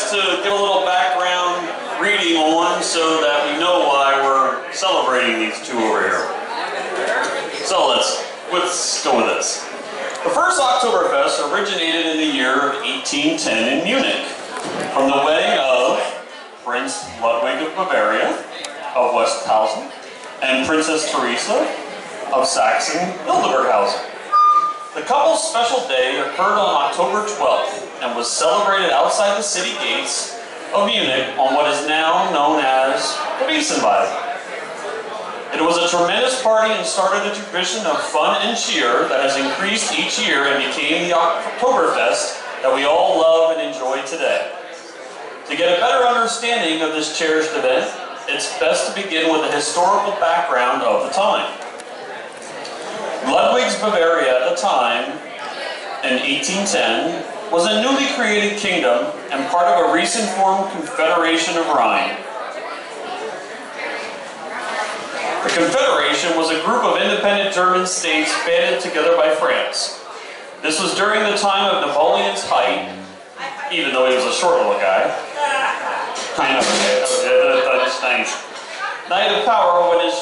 just to give a little background reading on so that we know why we're celebrating these two over here. So let's go with this. The first Oktoberfest originated in the year of 1810 in Munich from the wedding of Prince Ludwig of Bavaria of Westhausen and Princess Therese of Saxon-Hildburghausen. The couple's special day occurred on October 12th and was celebrated outside the city gates of Munich on what is now known as the Wiesenweide. It was a tremendous party and started a tradition of fun and cheer that has increased each year and became the Oktoberfest that we all love and enjoy today. To get a better understanding of this cherished event, it's best to begin with the historical background of the time. Ludwig's Bavaria at the time, in 1810, was a newly created kingdom and part of a recent formed Confederation of Rhine. The Confederation was a group of independent German states banded together by France. This was during the time of Napoleon's height, even though he was a short little guy. Kind of. Thanks. Night of power when his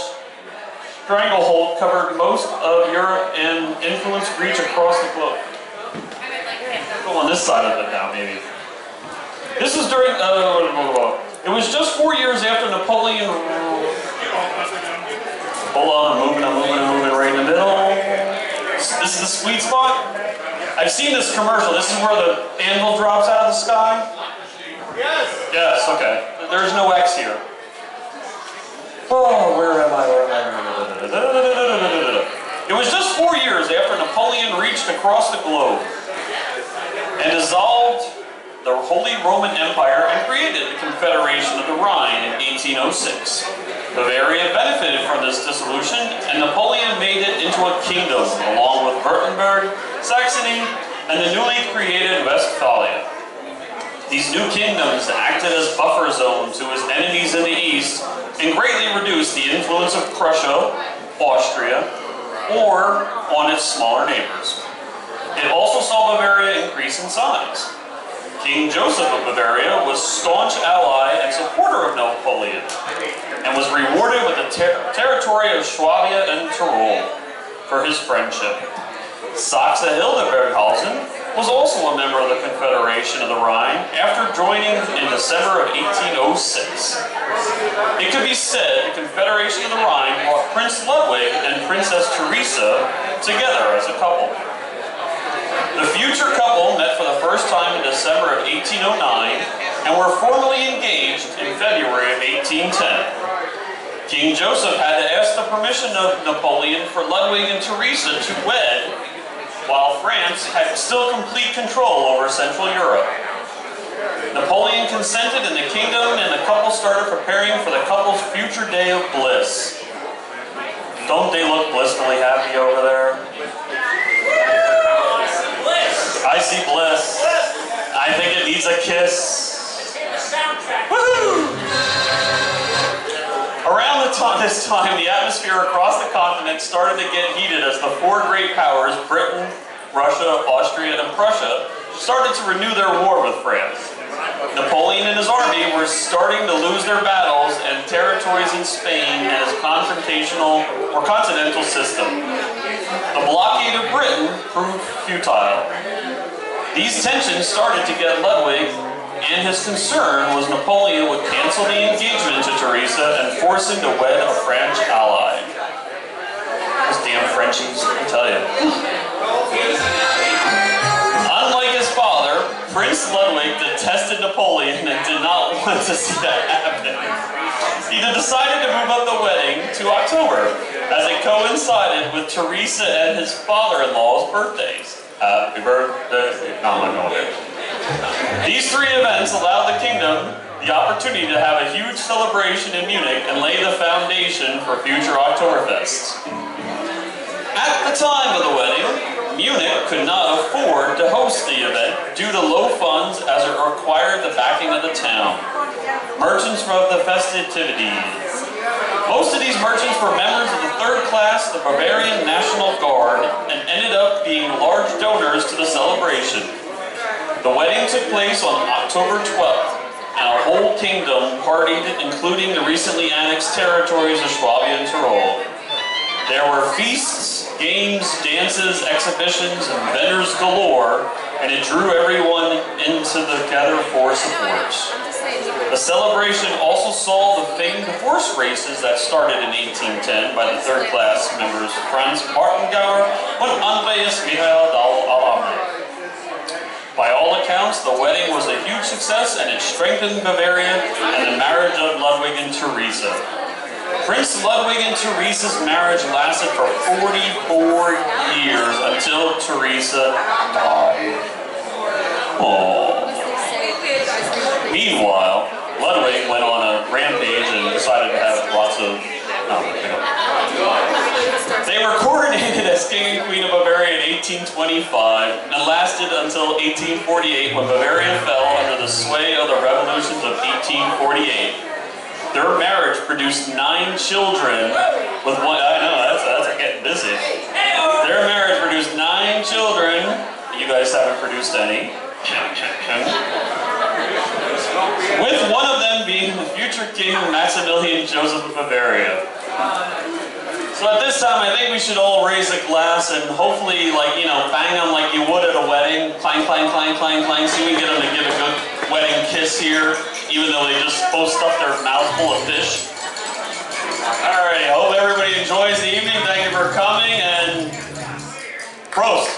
stranglehold covered most of Europe and influence reach across the globe. Go on this side of it now, maybe. This is during, it was just 4 years after Napoleon, hold on, I'm moving right in the middle. This is the sweet spot. I've seen this commercial. This is where the anvil drops out of the sky. Yes. Yes, okay. There's no X here. Oh, where am I? It was just 4 years after Napoleon reached across the globe and dissolved the Holy Roman Empire and created the Confederation of the Rhine in 1806. Bavaria benefited from this dissolution, and Napoleon made it into a kingdom, along with Württemberg, Saxony, and the newly created Westphalia. These new kingdoms acted as buffer zones to his enemies in the east and greatly reduced the influence of Prussia, Austria, or on its smaller neighbors. It also saw Bavaria increase in size. King Joseph of Bavaria was a staunch ally and supporter of Napoleon, and was rewarded with the territory of Swabia and Tyrol for his friendship. Saxe-Hildburghausen was also a member of the Confederation of the Rhine after joining in December of 1806. It could be said the Confederation of the Rhine brought Prince Ludwig and Princess Therese together as a couple. The future couple met for the first time in December of 1809 and were formally engaged in February of 1810. King Joseph had to ask the permission of Napoleon for Ludwig and Therese to wed, while France had still complete control over Central Europe. Napoleon consented in the kingdom, and the couple started preparing for the couple's future day of bliss. Don't they look blissfully happy over there? I see bliss. I think it needs a kiss. Woohoo! Around this time, the atmosphere across the continent started to get heated as the four great powers, Britain, Russia, Austria, and Prussia, started to renew their war with France. Napoleon and his army were starting to lose their battles and territories in Spain and his continental system. The blockade of Britain proved futile. These tensions started to get Ludwig, and his concern was Napoleon would cancel the engagement to Therese and force him to wed a French ally. Those damn Frenchies, I tell you. Unlike his father, Prince Ludwig detested Napoleon and did not want to see that happen. He decided to move up the wedding to October, as it coincided with Therese and his father-in-law's birthdays. Happy birthday. No, I'm not going there. These three events allowed the kingdom the opportunity to have a huge celebration in Munich and lay the foundation for future Oktoberfests. At the time of the wedding, Munich could not afford to host the event due to low funds as it required the backing of the town. Merchants for the festivities. Most of these merchants were members of the third class, the Bavarian National Guard, and ended up being large donors to the celebration. The wedding took place on October 12th. our whole kingdom partied, including the recently annexed territories of Swabia and Tyrol. There were feasts, games, dances, exhibitions, and vendors galore, and it drew everyone into the gather for support. The celebration also saw the famed horse races that started in 1810 by the third-class members Franz Martengauer and Andreas Michael Dahl-Alamre. By all accounts, the wedding was a huge success, and it strengthened Bavaria and the marriage of Ludwig and Therese. Prince Ludwig and Therese's marriage lasted for 44 years until Therese died. Aww. Meanwhile, Ludwig went on a rampage and decided to have lots of... They were coronated as King and Queen of Bavaria in 1825 and lasted until 1848 when Bavaria fell under the sway of the revolutions of 1848. Their marriage produced 9 children with one... I know, that's getting busy. Their marriage produced 9 children. You guys haven't produced any. With one of them being the future King Maximilian Joseph of Bavaria. So at this time, I think we should all raise a glass and hopefully, like, you know, bang them like you would at a wedding. Clang, clang, clang, clang, clang. See if we can get them to give a good wedding kiss here, even though they just both stuffed their mouth full of fish. Alright, hope everybody enjoys the evening. Thank you for coming, and prost.